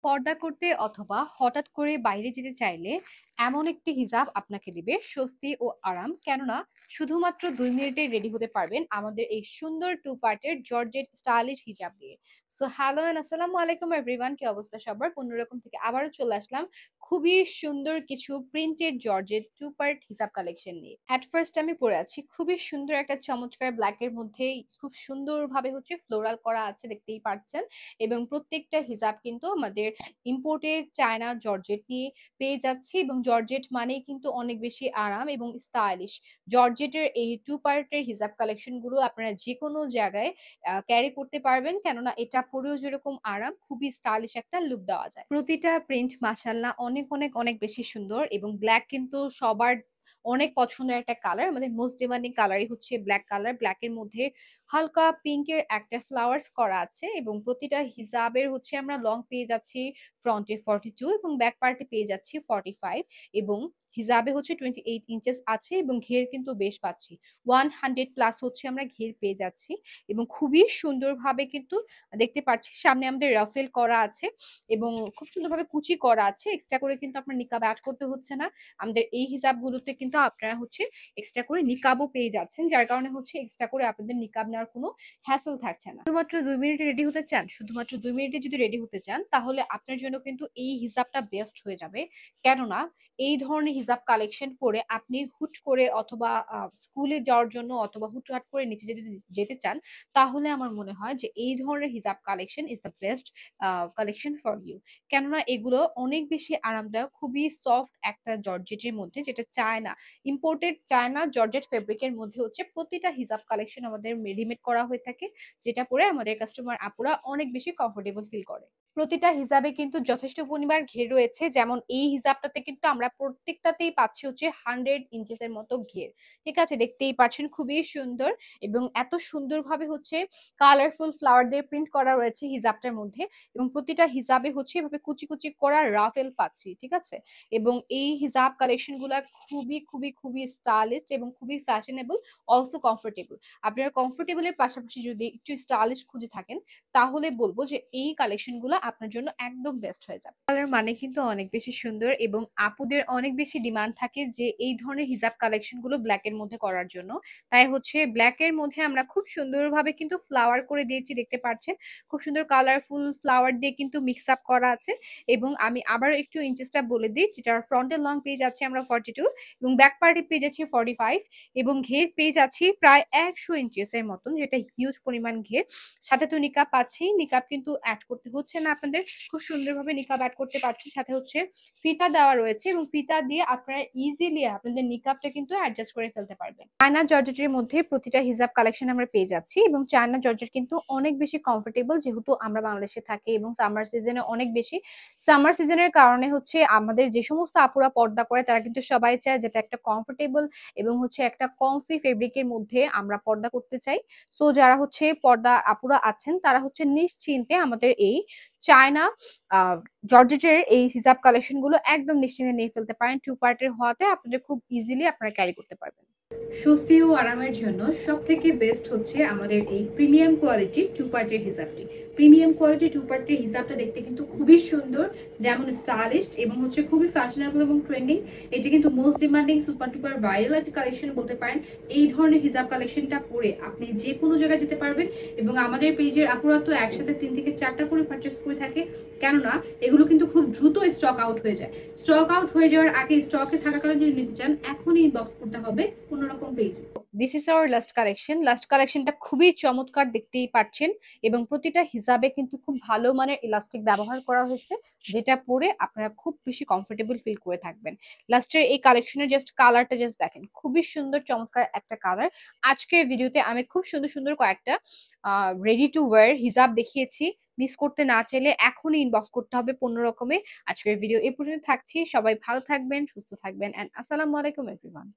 পর্দা করতে অথবা হঠাৎ করে বাইরে যেতে চাইলে এমন একটি হিজাব আপনাকে দিবে স্বস্তি ও আরাম। কেননা শুধুমাত্র 2 মিনিটে রেডি হতে পারবেন আমাদের এই সুন্দর টু পার্টের জর্জেট স্টাইলিশ হিজাব দিয়ে। সো হ্যালো এন্ড আসসালামু আলাইকুম এভরিওয়ান, কি অবস্থা সবার? অন্যরকম থেকে আবারও চলে আসলাম খুবই সুন্দর কিছু প্রিন্টেড জর্জেট টু পার্ট হিজাব কালেকশন নিয়ে। অ্যাট ফার্স্ট আমি পরে আছি খুবই সুন্দর একটা চমৎকার ব্ল্যাকের মধ্যে, খুব সুন্দরভাবে ফ্লোরাল করা আছে, দেখতেই পাচ্ছেন। এবং প্রত্যেকটা হিজাব কিন্তু আমাদের ইম্পোর্টেড চায়না জর্জেট নিয়ে পেয়ে যাচ্ছি, এবং জর্জেট মানেই কিন্তু অনেক বেশি আরাম এবং স্টাইলিশ। জর্জেটের এই টু পার্টের হিজাব কালেকশন গুলো আপনারা যে কোনো জায়গায় ক্যারি করতে পারবেন, কেননা এটা পরেও যেরকম আরাম, খুবই স্টাইলিশ একটা লুক দেওয়া যায়। প্রতিটা প্রিন্ট মাশাআল্লাহ অনেক অনেক অনেক বেশি সুন্দর, এবং ব্ল্যাক কিন্তু সবার অনেক পছন্দের একটা কালার। আমাদের মোস্ট ডিমান্ডিং কালারই হচ্ছে ব্ল্যাক কালার। ব্ল্যাকের মধ্যে হালকা পিঙ্কের একটা ফ্লাওয়ার্স করা আছে, এবং প্রতিটা হিজাবের আমরা লং পেয়ে যাচ্ছি ফ্রন্টে 42 এবং ব্যাক পার্টে পেয়ে যাচ্ছি 45। এবং হিজাবে 28 ইঞ্চেস আছে, এবং ঘের কিন্তু বেশ পাচ্ছি 100 প্লাস আমরা ঘের পেয়ে যাচ্ছি। এবং খুবই সুন্দরভাবে কিন্তু দেখতে পাচ্ছি সামনে আমাদের রাফেল করা আছে, এবং খুব সুন্দরভাবে কুচি করা আছে। এক্সট্রা করে কিন্তু আপনার নিকাব অ্যাড করতে হচ্ছে না। আমাদের এই হিজাবগুলোতে কিন্তু আপনারা এক্সট্রা করে নিকাবও পেয়ে যাচ্ছেন, যার কারণে এক্সট্রা করে আপনাদের নিকাব নেওয়ার কোনো হ্যাসেল থাকছে না। শুধুমাত্র 2 মিনিটে রেডি হতে চান, শুধুমাত্র 2 মিনিটে যদি রেডি হতে চান, তাহলে আপনার জন্য কিন্তু এই হিজাবটা বেস্ট হয়ে যাবে। কেননা এই ধরনের হিজাব কালেকশন পরে আপনি হুট করে অথবা স্কুলে যাওয়ার জন্য অথবা হুটহাট করে নিচে যদি যেতে চান, তাহলে আমার মনে হয় যে এই ধরনের হিজাব collection is the best collection for you. কেননা এগুলো অনেক বেশি আরামদায়ক, খুবই সফট একটা জর্জেটের মধ্যে, যেটা চায়না ইম্পোর্টেড চায়না জর্জেট ফেব্রিকের মধ্যে প্রতিটা হিজাব কালেকশন আমাদের রেডিমেড করা হয়ে থাকে, যেটা পরে আমাদের কাস্টমার আপুরা অনেক বেশি কমফোর্টেবল ফিল করে। প্রতিটা হিজাবে কিন্তু যথেষ্ট পরিমাণ ঘের রয়েছে, যেমন এই হিজাবটাতে কিন্তু আমরা প্রত্যেকটাতেই পাচ্ছি 100 ইঞ্চেস এর মতো ঘের। ঠিক আছে, দেখতেই পাচ্ছেন খুবই সুন্দর, এবং এত সুন্দরভাবে কালারফুল ফ্লাওয়ার দিয়ে প্রিন্ট করা রয়েছে হিজাবটার মধ্যে। এবং প্রতিটা হিজাবে এভাবে কুচি কুচি করা রাফেল পাচ্ছি, ঠিক আছে। এবং এই হিজাব কালেকশন গুলা খুবই খুবই খুবই স্টাইলিশ এবং খুবই ফ্যাশনেবল, অলসো কমফোর্টেবল। আপনারা কমফোর্টেবলের পাশাপাশি যদি একটু স্টাইলিশ খুঁজে থাকেন, তাহলে বলবো যে এই কালেকশন গুলো আপনার জন্য একদম বেস্ট হয়ে যাবে। কালার মানে কিন্তু অনেক বেশি সুন্দর, এবং আপুদের অনেক বেশি ডিমান্ড থাকে যে এই ধরনের হিজাব কালেকশন গুলো ব্ল্যাক এর মধ্যে করার জন্য। তাই ব্ল্যাক এর মধ্যে আমরা খুব সুন্দরভাবে কিন্তু ফ্লাওয়ার করে দিয়েছি, দেখতে পাচ্ছেন। খুব সুন্দর কালারফুল ফ্লাওয়ার দিয়ে কিন্তু মিক্স আপ করা আছে। এবং আমি আবার একটু ইঞ্চেসটা বলে দিই, যেটার ফ্রন্টের লং পেয়ে যাচ্ছে আমরা 42, এবং ব্যাক পার্টে পেয়ে যাচ্ছি 45, এবং ঘের পেয়ে যাচ্ছি প্রায় 100 ইঞ্চেস এর মতন, যেটা হিউজ পরিমাণ ঘের। সাথে তো নিকাব পাচ্ছেই, নিকাব কিন্তু অ্যাড করতে হচ্ছে না আপনাদের, খুব সুন্দরভাবে নিকাব অ্যাড করতে পারছেন। সাথে ফিতা দেওয়া রয়েছে, এবং ফিতা দিয়ে আপনারা ইজিলি আপনাদের নিকাবটা কিন্তু অ্যাডজাস্ট করে ফেলতে পারবেন। চায়না জর্জেটের মধ্যে প্রতিটা হিজাব কালেকশন আমরা পেয়ে যাচ্ছি, এবং চায়না জর্জেট কিন্তু অনেক বেশি কমফোর্টেবল, যেহেতু আমরা বাংলাদেশে থাকি এবং সামার সিজনে অনেক বেশি। সামার সিজনের কারণে আমাদের যে সমস্ত আপুরা পর্দা করে, তারা কিন্তু সবাই চায় যাতে একটা কমফোর্টেবল এবং একটা কমফি ফেব্রিকের মধ্যে আমরা পর্দা করতে চাই। সো যারা পর্দা আপুরা আছেন, তারা নিশ্চিন্তে আমাদের এই চায়না জর্জেটের এই হিজাব কালেকশন গুলো একদম নিশ্চিন্তে নিয়ে ফেলতে পারেন। টু পার্টের হওয়াতে আপনাদের খুব ইজিলি আপনারা ক্যারি করতে পারবেন। স্বস্তি ও আরামের জন্য সব থেকে বেস্ট আমাদের এই প্রিমিয়াম কোয়ালিটি টু পার্টের হিজাবটি। প্রিমিয়াম কোয়ালিটি টু পার্টের হিজাবটা দেখতে কিন্তু খুবই সুন্দর, যেমন স্টাইলিশ এবং খুবই ফ্যাশনেবল এবং ট্রেন্ডিং। এটি কিন্তু মোস্ট ডিমান্ডিং সুপার টুপার ভাইরাল একটা কালেকশন বলতে পারেন। এই ধরনের হিজাব কালেকশনটা পরে আপনি যে কোনো জায়গায় যেতে পারবেন, এবং আমাদের পেজের আপুরা তো একসাথে 3 থেকে 4টা করে পারচেস করে থাকে, কেননা এগুলো কিন্তু খুব দ্রুত স্টক আউট হয়ে যায়। স্টক আউট হয়ে যাওয়ার আগে স্টকে থাকাকালীন যদি নিতে চান, এখনই ইনবক্স করতে হবে কোনোরকম পেজে। This is our last collection. Last কালেকশনটা খুবই চমৎকার, দেখতেই পাচ্ছেন। এবং প্রতিটা হিসাবে কিন্তু খুব ভালো মানের ইলাস্টিক ব্যবহার করা হয়েছে, যেটা পরে আপনারা খুব বেশি কমফোর্টেবল ফিল করে থাকবেন। লাস্টের এই কালেকশনের জাস্ট কালারটা জাস্ট দেখেন, খুবই সুন্দর চমৎকার একটা কালার। আজকের ভিডিওতে আমি খুব সুন্দর সুন্দর কয়েকটা রেডি টু ওয়্যার হিজাব দেখিয়েছি। মিস করতে না চাইলে এখনই ইনবক্স করতে হবে 15 রকমে। আজকের ভিডিও এ পর্যন্ত থাকছি। সবাই ভালো থাকবেন, সুস্থ থাকবেন, এন্ড আসসালামু আলাইকুম এভরিওয়ান।